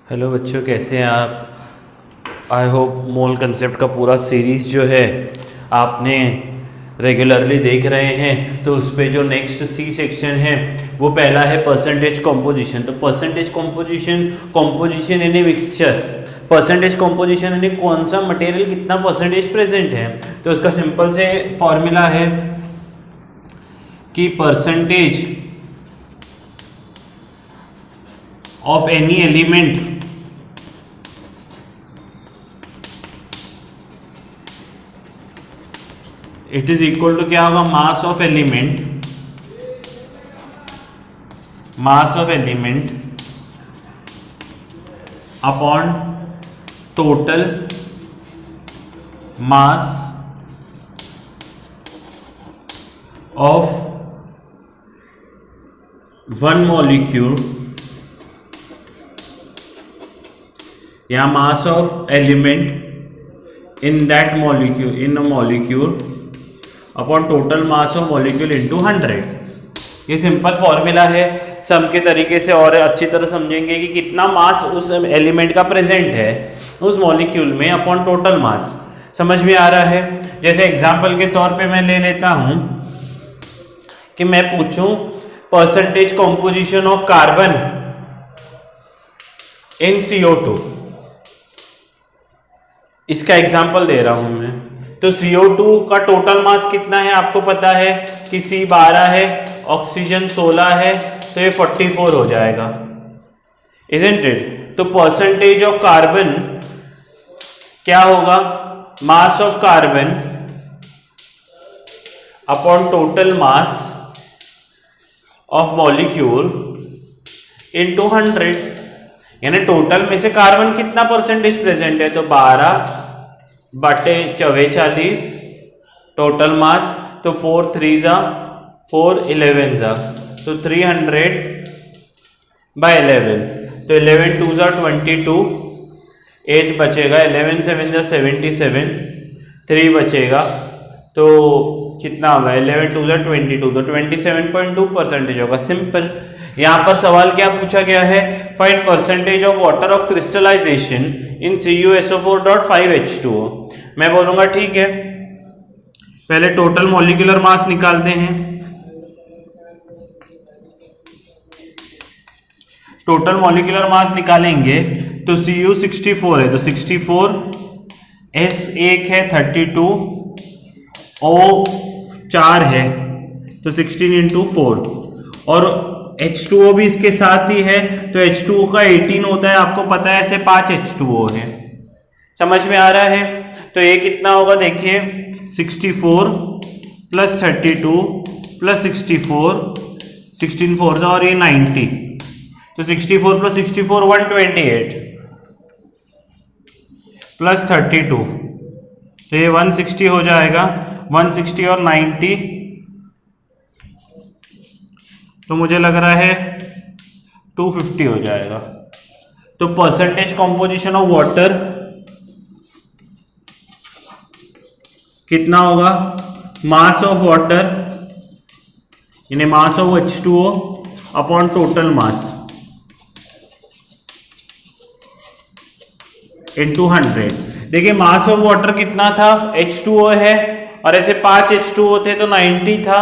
Hello बच्चों, कैसे हैं आप। आई होप मोल कंसेप्ट का पूरा सीरीज़ जो है आपने रेगुलरली देख रहे हैं। तो उस पर जो नेक्स्ट सी सेक्शन है वो पहला है परसेंटेज कॉम्पोजिशन। तो percentage composition in a mixture, percentage composition यानी कौन सा मटेरियल कितना परसेंटेज प्रेजेंट है। तो उसका सिंपल से फॉर्मूला है कि percentage of any element it is equal to क्या होगा, mass of element upon total mass of one molecule या mass of element in that molecule in a molecule upon total mass of molecule into 100। ये simple formula है। सम के तरीके से और अच्छी तरह समझेंगे कि कितना मास उस एलिमेंट का प्रेजेंट है उस मॉलिक्यूल में अपॉन टोटल मास। समझ में आ रहा है। जैसे एग्जांपल के तौर पे मैं ले लेता हूं कि मैं पूछूं percentage composition of carbon in CO2। इसका एग्जांपल दे रहा हूं मैं। तो CO2 का टोटल मास कितना है आपको पता है कि C 12 है, ऑक्सीजन 16 है, तो ये 44 हो जाएगा, इजंट इट। तो परसेंटेज ऑफ कार्बन क्या होगा, mass of carbon upon total mass of molecule into 100। यानी टोटल में से कार्बन कितना परसेंटेज प्रेजेंट है, तो 12/44 टोटल मास। तो 4 3 जा 4 11 जा, तो 300/11। तो 11 2 जा 22, एज बचेगा 11 7 जा 77, 3 बचेगा तो कितना होगा 11 2 जा 22, तो 27.2% होगा। सिंपल। यहां पर सवाल क्या पूछा गया है, find percentage of water of crystallization in CuSO4.5H2O। मैं बोलूंगा ठीक है, पहले टोटल मॉलिक्यूलर मास निकालते हैं। टोटल मॉलिक्यूलर मास निकालेंगे तो Cu 64 है, तो 64, S1 है 32, O 4 है तो 16 × 4, और H2O भी इसके साथ ही है तो H2O का 18 होता है, आपको पता है, ऐसे 5 H2O है। समझ में आ रहा है। तो ये कितना होगा देखिए, 64 + 32 + 64, 16 4 और ये 90, तो 64 + 64 128 + 32, तो ये 160 हो जाएगा। 160 और 90, तो मुझे लग रहा है 250 हो जाएगा। तो परसेंटेज कॉम्पोजिशन ऑफ वाटर कितना होगा, मास ऑफ वाटर यानी mass of H2O upon total mass into 100। देखिए मास ऑफ वाटर कितना था, H2O है और ऐसे 5 H2O थे तो 90 था,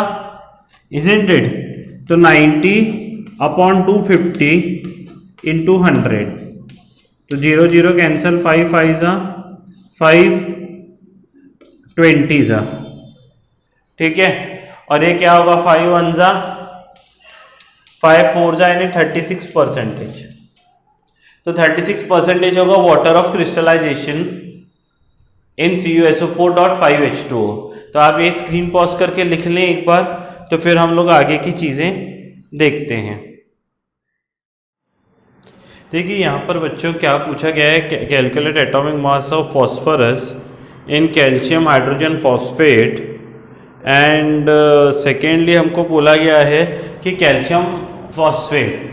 इजंट इट। तो 90/250 × 100, तो 0 0 कैंसल, 5 5 जा 5 20 जा, ठीक है। और ये क्या होगा, 5 1 जा 5 4 जा, यानी 36%। तो 36% होगा water of crystallization in CuSO4.5H2O। तो आप ये स्क्रीन पॉज करके लिख लें एक बार, तो फिर हम लोग आगे की चीजें देखते हैं। देखिए यहाँ पर बच्चों क्या पूछा गया है, calculate atomic mass of phosphorus in calcium hydrogen phosphate, and secondly हमको बोला गया है कि कैल्शियम फॉस्फेट,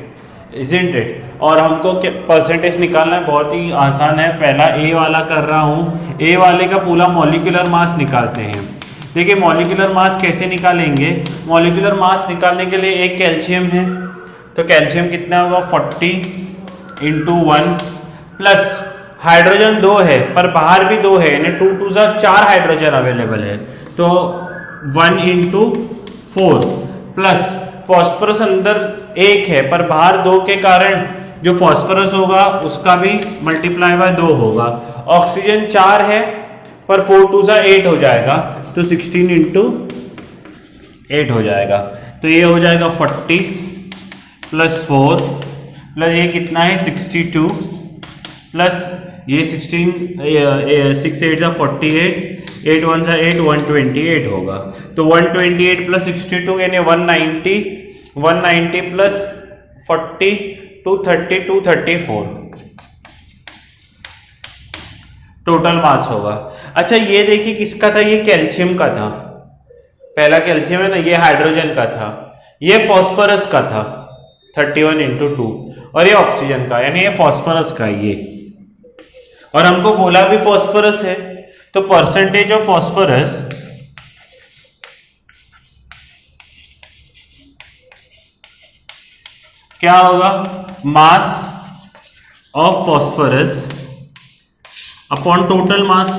इजंट इट। और हमको परसेंटेज निकालना है, बहुत ही आसान है। पहला ए वाला कर रहा हूँ, ए वाले का पूरा मॉलिक्यूलर मास निकालते हैं। देखिए मॉलिक्यूलर मास कैसे निकालेंगे, मॉलिक्यूलर मास निकालने के लिए एक कैल्शियम है, तो कैल्शियम कितना होगा 40 × 1 प्लस हाइड्रोजन 2 है पर बाहर भी 2 है, यानी 2 2 4 हाइड्रोजन अवेलेबल है, तो 1 इंटू 4 प्लस फॉस्फोरस अंदर 1 है पर बाहर 2 के कारण जो फॉस्फोरस होगा उसका भी मल्टीप्लाई बाय 2 होगा। ऑक्सीजन 4 है पर 4 2 8 हो जाएगा, तो 16 इंटू 8 हो जाएगा, तो ये हो जाएगा 40 प्लस 4 प्लस ये कितना है 62 प्लस ये 16 6 8 48 8 1 8 128 होगा, तो 128 प्लस 62 यानी 190 प्लस 40 230 234 टोटल मास होगा। अच्छा ये देखिए किसका था, ये कैल्शियम का था, पहला कैल्शियम है ना, ये हाइड्रोजन का था, ये फॉस्फोरस का था 31 इंटू 2 और ये ऑक्सीजन का, यानी ये फॉस्फोरस का ये, और हमको बोला भी फॉस्फोरस है, तो परसेंटेज ऑफ फॉस्फोरस क्या होगा, mass of phosphorus upon total mass.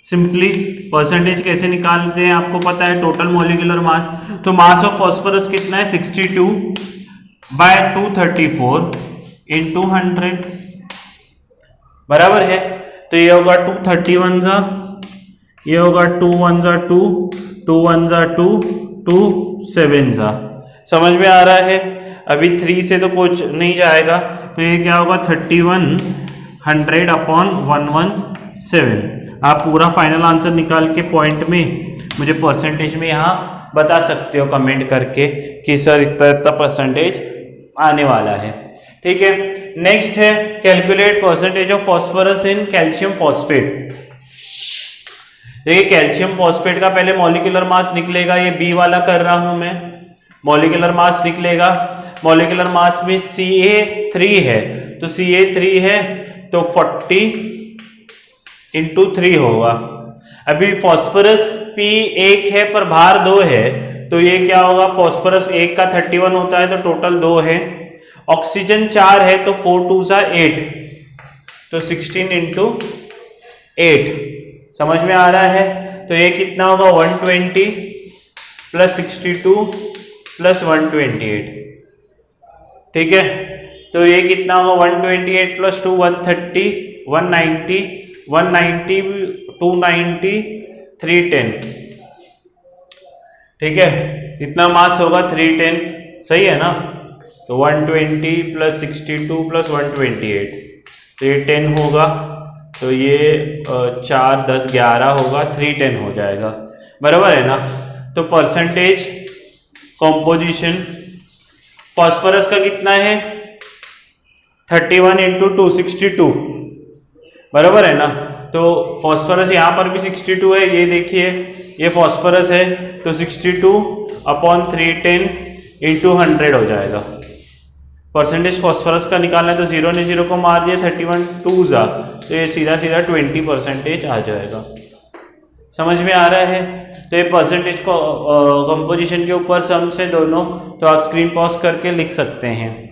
Simply percentage कैसे निकालते हैं आपको पता है, टोटल मॉलिक्यूलर मास, तो मास ऑफ फॉस्फोरस कितना है 62 बाय 234 इंटू 100 बराबर है, तो ये होगा 231 जा, ये होगा 2 1 जा 2 2 1 जा 2 2 7 जा, समझ में आ रहा है। अभी 3 से तो कुछ नहीं जाएगा, तो ये क्या होगा 3100 अपॉन 117। आप पूरा फाइनल आंसर निकाल के पॉइंट में मुझे परसेंटेज में यहाँ बता सकते हो कमेंट करके कि सर इतना इतना परसेंटेज आने वाला है, ठीक है। नेक्स्ट है calculate percentage of phosphorus in calcium phosphate. देखिए कैल्शियम फॉस्फेट का पहले मॉलिक्यूलर मास निकलेगा, ये बी वाला कर रहा हूं मैं, मॉलिक्यूलर मास निकलेगा, मॉलिक्यूलर मास में Ca3 है, तो Ca3 है तो 40 इंटू 3 होगा। अभी फॉस्फोरस P1 है पर बाहर 2 है, तो ये क्या होगा, फॉस्फोरस 1 का 31 होता है तो टोटल 2 है, ऑक्सीजन 4 है तो 4 2 8, तो 16 इंटू 8, समझ में आ रहा है। तो ये कितना होगा 120 प्लस 62 प्लस 128, ठीक है। तो ये कितना होगा 128 प्लस 2 130 190 190 290 310, ठीक है, इतना मास होगा 310, सही है ना। तो 120 प्लस 62 प्लस 128, तो ये 10 होगा, तो ये 4 10 11 होगा, 310 हो जाएगा, बराबर है ना। तो परसेंटेज कॉम्पोजिशन फॉस्फोरस का कितना है 31 इंटू 262, बराबर है ना। तो फॉस्फोरस यहाँ पर भी 62 है, ये देखिए ये फॉस्फोरस है, तो 62 अपॉन 310 इंटू 100 हो जाएगा। परसेंटेज फॉस्फोरस का निकालना है तो 0 ने 0 को मार दिया, 31 2 जा, तो ये सीधा सीधा 20% आ जाएगा, समझ में आ रहा है। तो ये परसेंटेज को कंपोजिशन के ऊपर सम से दोनों, तो आप स्क्रीन पॉज करके लिख सकते हैं।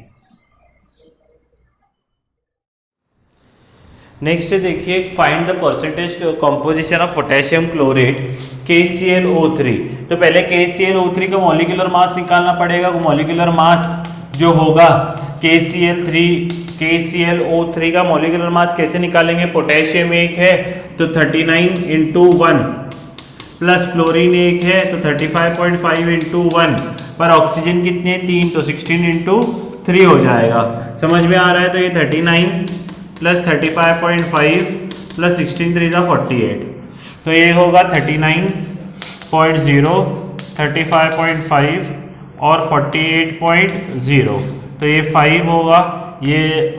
नेक्स्ट देखिए find the percentage composition of potassium chlorate KClO3। तो पहले KClO3 का मॉलिक्यूलर मास निकालना पड़ेगा, मॉलिक्यूलर मास जो होगा KClO3 का मॉलिक्यूलर मास कैसे निकालेंगे, पोटेशियम 1 है तो 39 इंटू 1 प्लस क्लोरीन 1 है तो 35.5 इंटू 1, पर ऑक्सीजन कितने 3, तो 16 इंटू 3 हो जाएगा, समझ में आ रहा है। तो ये 39 प्लस 35.5 प्लस 16 3 48, तो ये होगा 39.0 35.5 और 48.0, तो ये 5 होगा, ये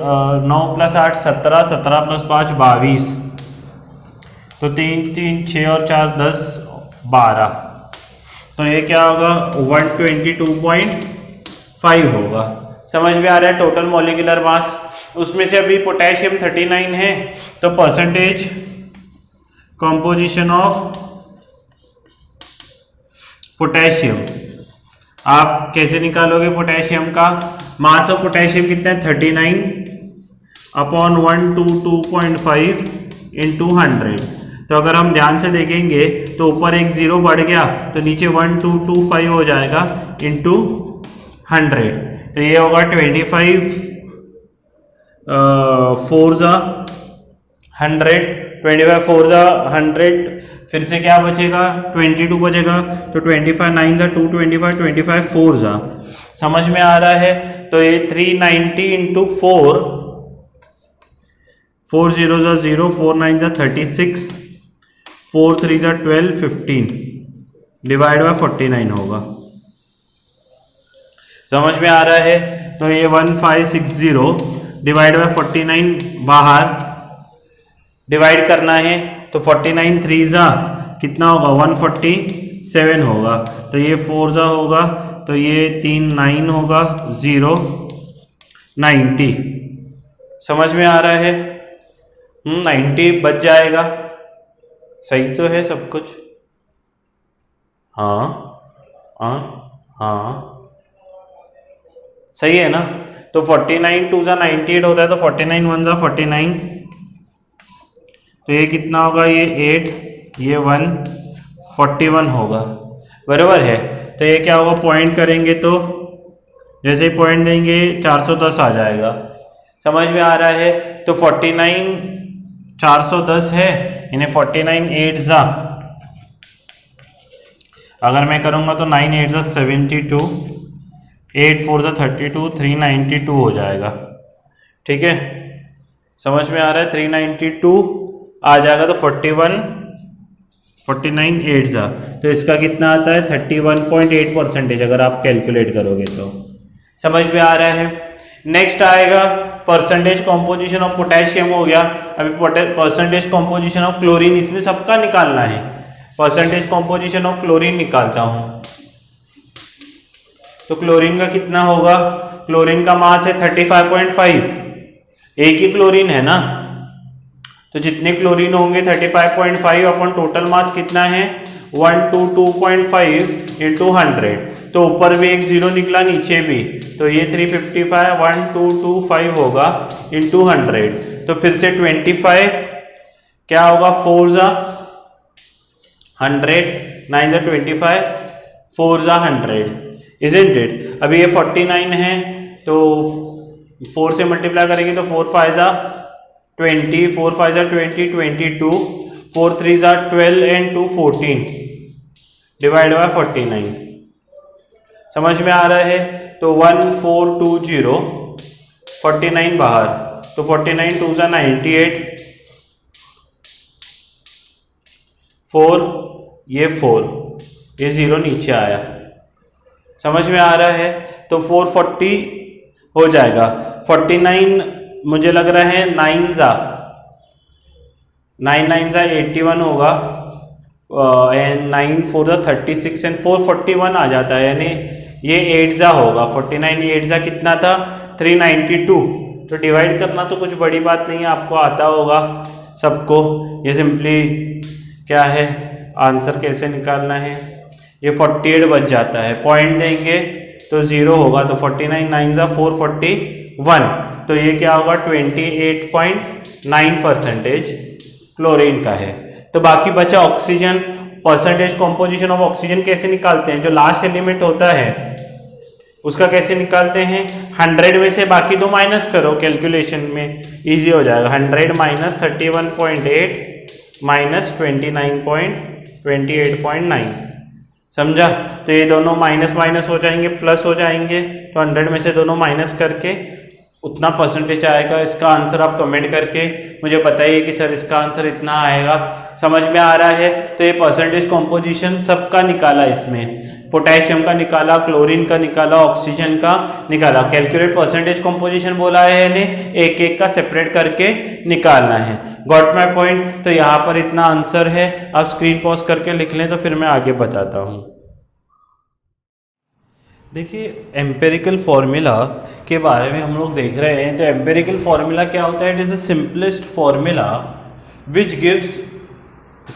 9 प्लस 8 17 17 प्लस 5 22, तो 3 3 6 और 4 10 12, तो ये क्या होगा 122.5 होगा, समझ में आ रहा है। टोटल मॉलिक्यूलर मास, उसमें से अभी पोटेशियम 39 है, तो परसेंटेज कंपोजिशन ऑफ पोटेशियम आप कैसे निकालोगे, पोटेशियम का मास ऑफ पोटेशियम कितना है 39 अपॉन 122.5 इंटू 100। तो अगर हम ध्यान से देखेंगे तो ऊपर एक जीरो बढ़ गया तो नीचे 1225 हो जाएगा इंटू 100। तो ये होगा 25 4 ज़ा 100, 25 4 ज़ा 100, फिर से क्या बचेगा 22 बचेगा। तो 25 9 ज़ा 225, 25 4 ज़ा, समझ में आ रहा है। तो ये 390 इंटू 4, 4 0 ज़ा 0, 4 9 ज़ा 36, 4 3 ज़ा 12, 15 डिवाइड बाय 49 होगा। समझ में आ रहा है। तो ये 1560 डिवाइड बाय 49 बाहर डिवाइड करना है। तो 49 3 ज़ा कितना होगा 147 होगा। तो ये 4 ज़ा होगा, तो ये 3 9 होगा 0 90। समझ में आ रहा है। 90 बच जाएगा। सही तो है सब कुछ। हाँ हाँ हाँ सही है ना। तो 49 2 ज़ा 98 होता है, तो 49 1 ज़ा 49। तो ये कितना होगा, ये 8, ये 1 41 होगा, बराबर है। तो ये क्या होगा, पॉइंट करेंगे तो जैसे ही पॉइंट देंगे 410 आ जाएगा। समझ में आ रहा है। तो 49 410 है, इन्हें 49 8 ज़ा, अगर मैं करूँगा तो 9 8 ज़ा 72, 8 4 ज़ा 32, 392 हो जाएगा। ठीक है, समझ में आ रहा है। 392 आ जाएगा। तो 49 8 ज़ा, तो इसका कितना आता है 31.8% अगर आप कैलकुलेट करोगे तो। समझ में आ रहा है। नेक्स्ट आएगा परसेंटेज कॉम्पोजिशन ऑफ पोटेशियम हो गया। अभी परसेंटेज कॉम्पोजिशन ऑफ क्लोरीन, इसमें सबका निकालना है। परसेंटेज कॉम्पोजिशन ऑफ क्लोरीन निकालता हूं। तो क्लोरीन का कितना होगा, क्लोरीन का मास है 35.5, एक ही क्लोरीन है ना, तो जितने क्लोरीन होंगे 35.5 अपन टोटल मास कितना है 122.5 इंटू 100। तो ऊपर भी एक जीरो निकला, नीचे भी, तो ये 355 1225 होगा इंटू 100। तो फिर से 25 क्या होगा 4 ज़ा 100, 9 ज़ा 25, 4 ज़ा 100, इजंट इट। अभी ये 49 है, तो 4 से मल्टीप्लाई करेंगे तो 4 5 ज़ा 20, 4 5 ज़ा 20, 22, 4 3 ज़ा 12 एंड 2 14 डिवाइड बाय 49। समझ में आ रहा है। तो 1420, 49 बाहर, तो 49 2 ज़ा 98, 4 ये 4, ये 0 नीचे आया। समझ में आ रहा है। तो 440 हो जाएगा। 49 मुझे लग रहा है 9 ज़ा 9 9 ज़ा 81 होगा, एंड 9 4 ज़ा 36 एंड 441 आ जाता है, यानी ये 8 ज़ा होगा। 49 8 ज़ा कितना था 392। तो डिवाइड करना तो कुछ बड़ी बात नहीं है, आपको आता होगा सबको। ये सिंपली क्या है, आंसर कैसे निकालना है। ये 48 बच जाता है, पॉइंट देंगे तो 0 होगा। तो 49 9 ज़ा 441, तो ये क्या होगा 28.9% क्लोरीन का है। तो बाकी बचा oxygen. Percentage composition of oxygen कैसे निकालते हैं, जो लास्ट एलिमेंट होता है उसका कैसे निकालते हैं, 100 में से बाकी दो माइनस करो, कैलकुलेशन में इजी हो जाएगा। 100 माइनस 31.8 माइनस 28.9, समझा। तो ये दोनों माइनस माइनस हो जाएंगे, प्लस हो जाएंगे। तो 100 में से दोनों माइनस करके उतना परसेंटेज आएगा। इसका आंसर आप कमेंट करके मुझे बताइए कि सर इसका आंसर इतना आएगा। समझ में आ रहा है। तो ये परसेंटेज कॉम्पोजिशन सबका निकाला, इसमें पोटेशियम का निकाला, क्लोरीन का निकाला, ऑक्सीजन का निकाला। कैलकुलेट परसेंटेज कॉम्पोजिशन बोला है, यानी एक एक का सेपरेट करके निकालना है। Got my point. तो यहाँ पर इतना आंसर है। आप स्क्रीन पॉज करके लिख लें तो फिर मैं आगे बताता हूँ। देखिए, एम्पेरिकल फॉर्मूला के बारे में हम लोग देख रहे हैं। तो एम्पेरिकल फॉर्मूला क्या होता है, it is the simplest formula which gives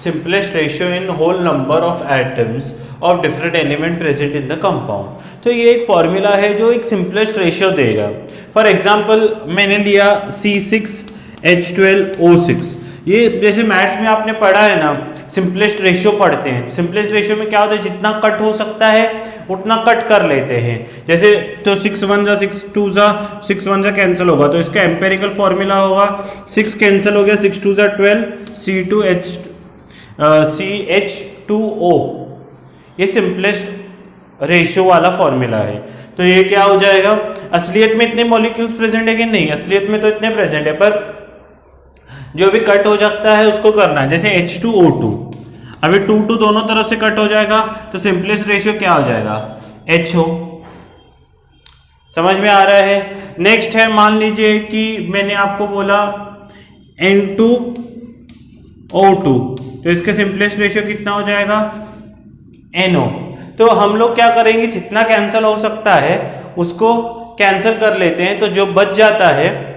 simplest ratio in whole number of atoms of different element present in the compound। तो ये एक फॉर्मूला है जो एक सिंपलेस्ट रेशियो देगा। फॉर एग्जांपल मैंने लिया C6H12O6। ये जैसे मैथ्स में आपने पढ़ा है ना, सिंपलेस्ट रेशियो पढ़ते हैं। सिंपलेस्ट रेशियो में क्या होता है, जितना कट हो सकता है उतना कट कर लेते हैं। जैसे तो 6 1 जा 6 2 जा 6 1 जा कैंसिल होगा, तो इसका एम्पेरिकल फॉर्मूला होगा 6 कैंसिल हो गया, 6 2 जा 12 CH2O। ये सिंपलेस्ट रेशियो वाला फॉर्मूला है। तो ये क्या हो जाएगा, असलियत में इतने मॉलिक्यूल्स प्रेजेंट है कि नहीं, असलियत में तो इतने प्रेजेंट है, पर जो भी कट हो सकता है उसको करना है। जैसे H2O2 अभी 2 2 दोनों तरफ से कट हो जाएगा, तो सिंपलेस्ट रेशियो क्या हो जाएगा, HO। समझ में आ रहा है। नेक्स्ट है, मान लीजिए कि मैंने आपको बोला N2O2, तो इसका सिंपलेस्ट रेशियो कितना हो जाएगा, NO। तो हम लोग क्या करेंगे, जितना कैंसिल हो सकता है उसको कैंसिल कर लेते हैं, तो जो बच जाता है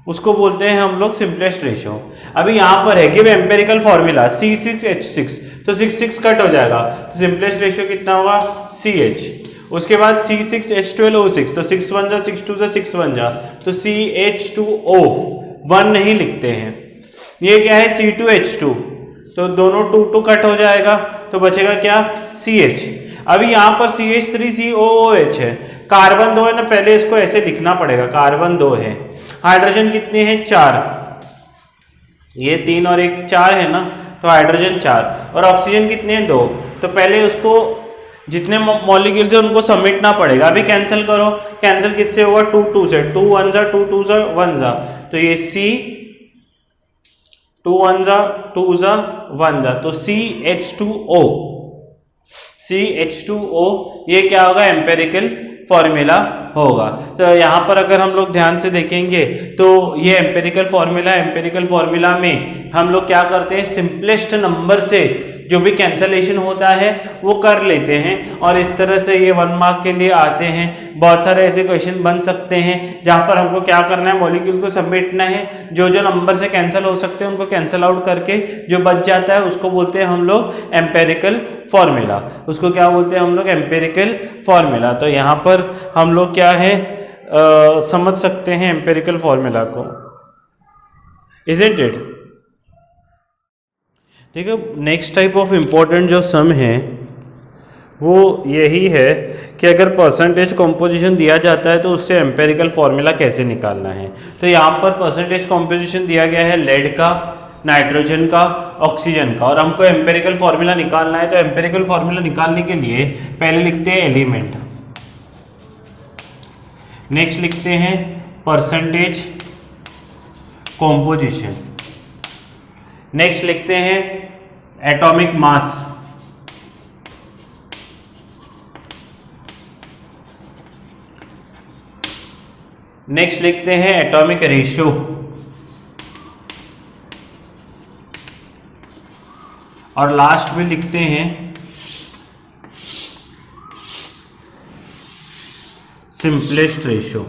उसको बोलते हैं हम लोग सिंपलेस्ट रेशियो। अभी यहां पर है गिव एम्पेरिकल फॉर्मूला C6H6, तो 6 6 कट हो जाएगा, तो सिंपलेस्ट रेशियो कितना होगा, CH। उसके बाद C6H12O6, तो 6 1 जा 6 2 जा 6 1 जा, तो CH2O 1 नहीं लिखते हैं। ये क्या है, C2H2, तो दोनों 2 2 कट हो जाएगा, तो बचेगा क्या, CH। अभी यहां पर CH3COOH है, कार्बन 2 है ना, पहले इसको ऐसे लिखना पड़ेगा, कार्बन 2 है। हाइड्रोजन कितने हैं, 4, ये 3 और 1 4 है ना, तो हाइड्रोजन 4। और ऑक्सीजन कितने हैं, 2। तो पहले उसको जितने मॉलिक्यूल्स है उनको समेटना पड़ेगा। अभी कैंसिल करो, कैंसिल किससे होगा, 2 2 से, 2 1 जा 2 2 जा 1 जा, तो ये C 2 1 जा 2 जा 1 जा, तो CH2O। CH2O ये क्या होगा, एम्पेरिकल फॉर्मूला होगा। तो यहाँ पर अगर हम लोग ध्यान से देखेंगे तो ये एम्पेरिकल फॉर्मूला में हम लोग क्या करते हैं, सिंपलेस्ट नंबर से जो भी कैंसलेशन होता है वो कर लेते हैं, और इस तरह से ये 1 मार्क के लिए आते हैं। बहुत सारे ऐसे क्वेश्चन बन सकते हैं जहाँ पर हमको क्या करना है, मॉलिक्यूल को समेटना है, जो जो नंबर से कैंसिल हो सकते हैं उनको कैंसिल आउट करके जो बच जाता है उसको बोलते हैं हम लोग एम्पेरिकल फॉर्मूला। उसको क्या बोलते हैं हम लोग, एम्पेरिकल फॉर्मूला। तो यहाँ पर हम लोग क्या है समझ सकते हैं एम्पेरिकल फॉर्मूला को, इजंट इट। देखो नेक्स्ट टाइप ऑफ इम्पोर्टेंट जो सम है वो यही है कि अगर परसेंटेज कॉम्पोजिशन दिया जाता है तो उससे एम्पेरिकल फॉर्मूला कैसे निकालना है। तो यहाँ पर परसेंटेज कॉम्पोजिशन दिया गया है लेड का, नाइट्रोजन का, ऑक्सीजन का, और हमको एम्पेरिकल फॉर्मूला निकालना है। तो एम्पेरिकल फॉर्मूला निकालने के लिए पहले लिखते हैं एलिमेंट, नेक्स्ट लिखते हैं परसेंटेज कॉम्पोजिशन, नेक्स्ट लिखते हैं एटॉमिक मास, नेक्स्ट लिखते हैं एटॉमिक रेशियो, और लास्ट में लिखते हैं सिंपलेस्ट रेशियो।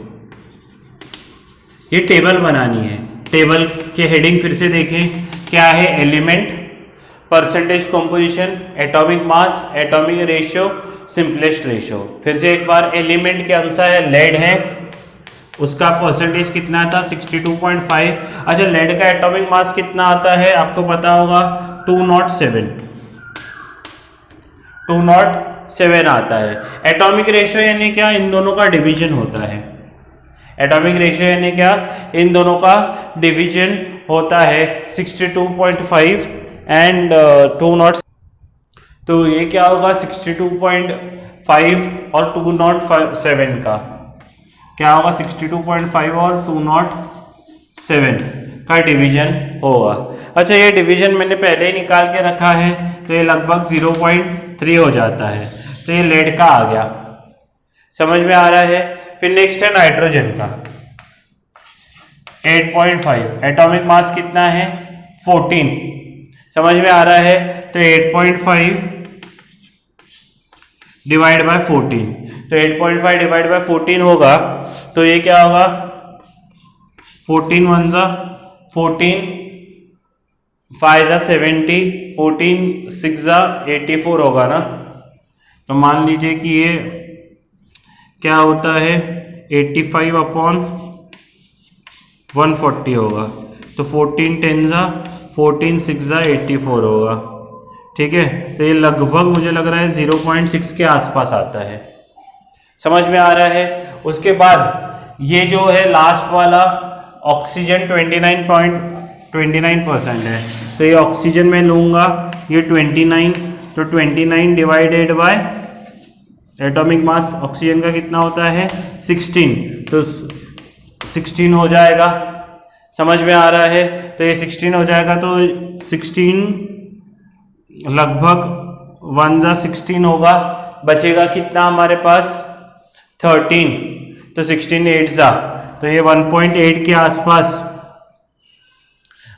ये टेबल बनानी है। टेबल के हेडिंग फिर से देखें, क्या है, element, percentage composition, atomic mass, atomic ratio, simplest ratio. फिर से एक बार, एलिमेंट के आंसर है लेड है, उसका परसेंटेज कितना था 62.5। अच्छा, लेड का एटॉमिक मास कितना आता है आपको पता होगा 207 आता है। एटॉमिक रेशियो यानी क्या, इन दोनों का डिवीजन होता है। एटॉमिक रेशियो यानी क्या, इन दोनों का डिवीजन होता है 62.5 एंड 207। तो ये क्या होगा 62.5 और 207 का क्या होगा, 62.5 और 207 का डिवीजन होगा। अच्छा, ये डिवीजन मैंने पहले ही निकाल के रखा है, तो ये लगभग 0.3 हो जाता है। तो ये लेड का आ गया, समझ में आ रहा है। फिर नेक्स्ट है नाइट्रोजन का 8.5, एटॉमिक मास कितना है 14, समझ में आ रहा है। तो 8.5 डिवाइड बाय 14, तो 8.5 डिवाइड बाय 14 होगा, तो ये क्या होगा 14 1 जा 14 5 जा 70, 14 6 जा 84 होगा ना। तो मान लीजिए कि ये क्या होता है 85 अपॉन 140 होगा। तो 14 10 जा 14 6 जा 84 होगा। ठीक है, तो ये लगभग मुझे लग रहा है 0.6 के आसपास आता है। समझ में आ रहा है। उसके बाद ये जो है लास्ट वाला ऑक्सीजन 29% है, तो ये ऑक्सीजन में लूंगा, ये 29, तो 29 divided by atomic mass oxygen का कितना होता है 16, तो 16 हो जाएगा। समझ में आ रहा है। तो ये 16 हो जाएगा, तो 16 लगभग 1 जा 16 होगा। बचेगा कितना हमारे पास 13, तो 16 8 जा, तो ये 1.8 के आसपास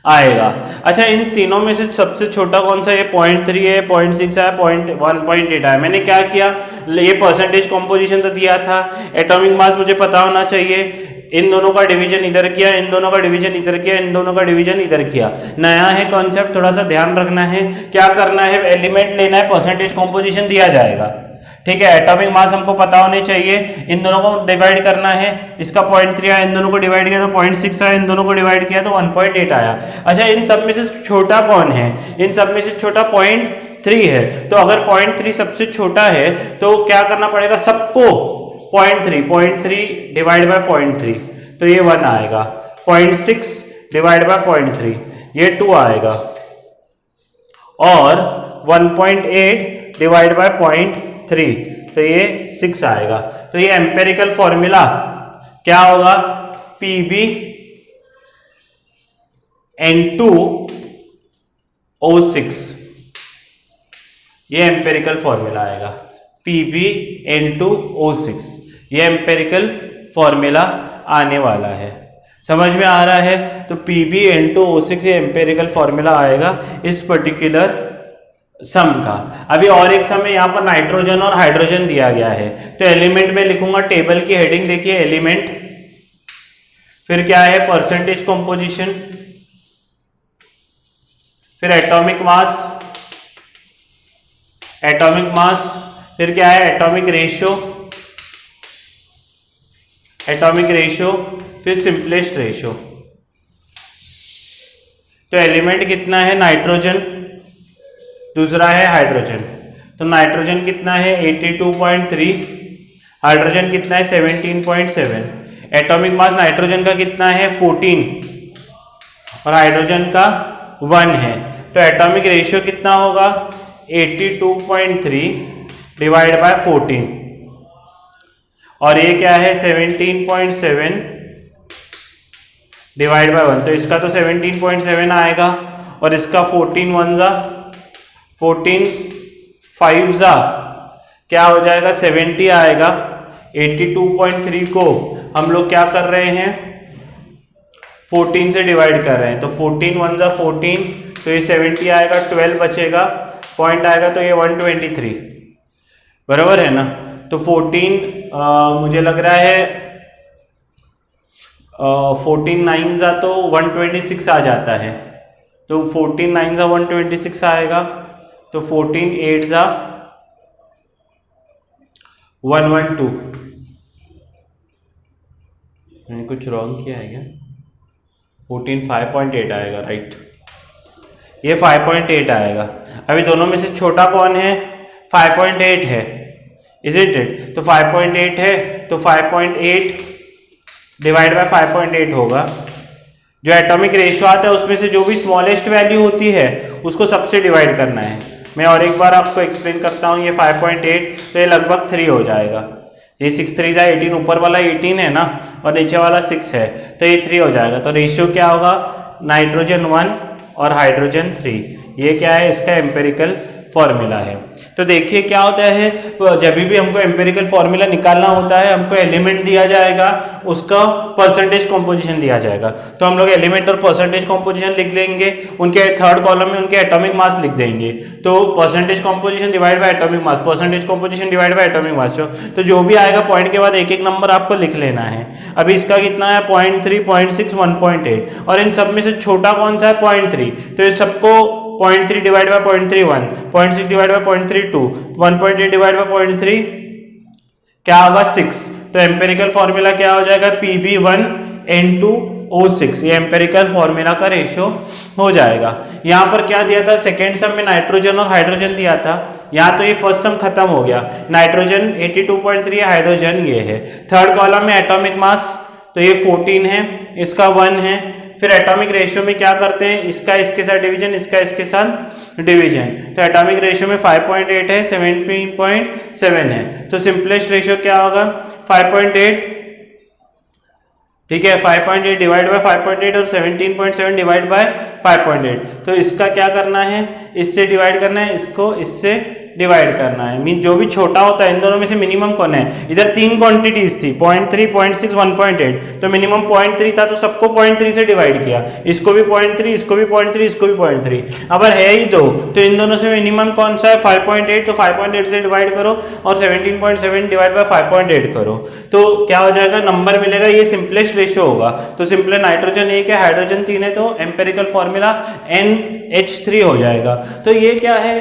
आएगा। अच्छा, इन तीनों में से सबसे छोटा कौन सा, ये 0.3 है, 0.6 है, 1.8 है। मैंने क्या किया, ये परसेंटेज कॉम्पोजिशन तो दिया था, एटॉमिक मास मुझे पता होना चाहिए। इन दोनों का डिवीजन इधर किया, इन दोनों का डिवीजन इधर किया, इन दोनों का डिवीजन इधर किया। नया है कॉन्सेप्ट, थोड़ा सा ध्यान रखना है। क्या करना है, एलिमेंट लेना है, परसेंटेज कॉम्पोजिशन दिया जाएगा। ठीक है, एटॉमिक मास हमको पता होने चाहिए। इन दोनों को डिवाइड करना है, इसका 0.3 आया, इन दोनों को डिवाइड किया तो 0.6 आया, इन दोनों को डिवाइड किया तो 1.8 आया। अच्छा, इन सब में से छोटा कौन है, इन सब में से छोटा 0.3 है। तो अगर 0.3 सबसे छोटा है तो क्या करना पड़ेगा, सबको 0.3 डिवाइड बाय 0.3, तो ये 1 आएगा। 0.6 डिवाइड बाय 0.3, ये 2 आएगा। और 1.8 डिवाइड बाय 0.3, तो ये 6 आएगा। तो ये एम्पेरिकल फॉर्मूला क्या होगा, Pb N2O6, ये एम्पेरिकल फॉर्मूला आएगा। Pb N2O6, ये एम्पेरिकल फॉर्मूला आने वाला है। समझ में आ रहा है। तो Pb N2O6 ये एम्पेरिकल फॉर्मूला आएगा इस पर्टिकुलर सम का। अभी और एक सम है, यहां पर नाइट्रोजन और हाइड्रोजन दिया गया है। तो एलिमेंट में लिखूंगा, टेबल की हेडिंग देखिए एलिमेंट, फिर क्या है परसेंटेज कंपोजिशन, फिर एटॉमिक मास, फिर क्या है एटॉमिक रेशियो, फिर सिंपलेस्ट रेशियो। तो एलिमेंट कितना है नाइट्रोजन, दूसरा है हाइड्रोजन। तो नाइट्रोजन कितना है 82.3, हाइड्रोजन कितना है 17.7। एटॉमिक मास नाइट्रोजन का कितना है 14 और हाइड्रोजन का 1 है। तो एटॉमिक रेशियो कितना होगा 82.3 डिवाइड बाय 14, और ये क्या है 17.7 डिवाइड बाय 1। तो इसका तो 17.7 आएगा, और इसका 14 1 जा 14 5 जा क्या हो जाएगा 70 आएगा। 82.3 को हम लोग क्या कर रहे हैं 14 से डिवाइड कर रहे हैं, तो 14 1 जा 14, तो ये 70 आएगा, 12 बचेगा, पॉइंट आएगा, तो ये 123 बराबर है ना। तो 14 मुझे लग रहा है 14 9 जा तो 126 आ जाता है। तो 14 9 जा 126 आएगा, तो 14 8 जा 112। मैंने कुछ रॉन्ग किया है क्या, 14 5.8 आएगा, राइट, ये 5.8 आएगा। अभी दोनों में से छोटा कौन है 5.8 है, इजंट इट। तो 5.8 है, तो 5.8 डिवाइड बाय 5.8 होगा। जो एटॉमिक रेशियो आता है उसमें से जो भी स्मॉलेस्ट वैल्यू होती है उसको सबसे डिवाइड करना है। मैं और एक बार आपको एक्सप्लेन करता हूँ। ये 5.8, तो ये लगभग 3 हो जाएगा। ये 6 3 जा 18, ऊपर वाला 18 है ना और नीचे वाला 6 है, तो ये 3 हो जाएगा। तो रेशियो क्या होगा नाइट्रोजन 1 और हाइड्रोजन 3। ये क्या है इसका एम्पेरिकल फॉर्मूला है। तो देखिए क्या होता है, जब भी हमको एम्पिरिकल फॉर्मूला निकालना होता है, हमको एलिमेंट दिया जाएगा, उसका परसेंटेज कॉम्पोजिशन दिया जाएगा, तो हम लोग एलिमेंट और परसेंटेज कॉम्पोजिशन लिख लेंगे, उनके थर्ड कॉलम में उनके एटॉमिक मास लिख देंगे। तो percentage composition divide by atomic mass, percentage composition divide by atomic mass, तो जो भी आएगा पॉइंट के बाद एक एक नंबर आपको लिख लेना है। अभी इसका कितना है 0.3, 0.6, 1.8, और इन सब में से छोटा कौन सा है 0.3, तो ये सबको 0.3 divide by 0.31, 0.6 divide by 0.32, 1.8 divide by 0.3 क्या होगा 6। तो एम्पिरिकल फॉर्मूला क्या हो जाएगा Pb1N2O6, ये एम्पिरिकल फॉर्मूला का रेशियो हो जाएगा। यहाँ पर क्या दिया था, सेकेंड सम में नाइट्रोजन और हाइड्रोजन दिया था, यहाँ तो ये फर्स्ट सम खत्म हो गया, नाइट्रोजन 82.3 है, हाइड्रोजन ये है। थर्ड कॉलम में एटॉमिक मास, तो ये 14 है, इसका 1 है। फिर एटॉमिक रेशियो में क्या करते हैं, इसका इसके साथ डिवीजन, इसका इसके साथ डिवीजन, तो एटॉमिक रेशियो में 5.8 है, 17.7 है, तो सिंपलेस्ट रेशियो क्या होगा 5.8, ठीक है, 5.8 डिवाइड बाय 5.8 और 17.7 डिवाइड बाय 5.8, तो इसका क्या करना है, इससे डिवाइड करना है, इसको इससे डिवाइड करना है, मीन जो भी छोटा होता है इन दोनों में से मिनिमम कौन है। इधर तीन क्वांटिटीज थी 0.3, 0.6, 1.8, तो मिनिमम 0.3 था, तो सबको 0.3 से डिवाइड किया, इसको भी 0.3, इसको भी 0.3, इसको भी 0.3। अगर है ही दो तो इन दोनों से मिनिमम कौन सा है 5.8, तो 5.8 से डिवाइड करो और 17.7 डिवाइड बाय 5.8 करो, तो क्या हो जाएगा, नंबर मिलेगा, ये सिंपलेस्ट रेशियो होगा। तो सिंपल नाइट्रोजन 1 है, हाइड्रोजन 3 है, तो एम्पिरिकल फॉर्मूला NH3 हो जाएगा। तो ये क्या है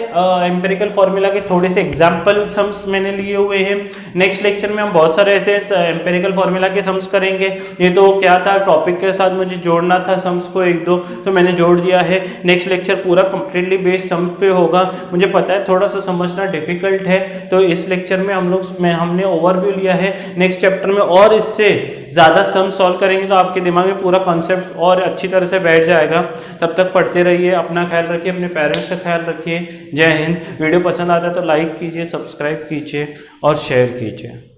एम्पिरिकल फॉर्मूला के थोड़े से एग्जांपल सम्स मैंने लिए हुए हैं। नेक्स्ट लेक्चर में हम बहुत सारे ऐसे एम्पिरिकल फॉर्मूला के सम्स करेंगे। ये तो क्या था, टॉपिक के साथ मुझे जोड़ना था सम्स को एक दो, तो मैंने जोड़ दिया है। नेक्स्ट लेक्चर पूरा कंप्लीटली बेस्ड सम्स पे होगा। मुझे पता है थोड़ा सा समझना डिफिकल्ट है, तो इस लेक्चर में हमने ओवरव्यू लिया है। नेक्स्ट चैप्टर में और इससे ज़्यादा सम सॉल्व करेंगे तो आपके दिमाग में पूरा कॉन्सेप्ट और अच्छी तरह से बैठ जाएगा। तब तक पढ़ते रहिए, अपना ख्याल रखिए, अपने पेरेंट्स का ख्याल रखिए। जय हिंद। वीडियो पसंद आता है तो लाइक कीजिए, सब्सक्राइब कीजिए और शेयर कीजिए।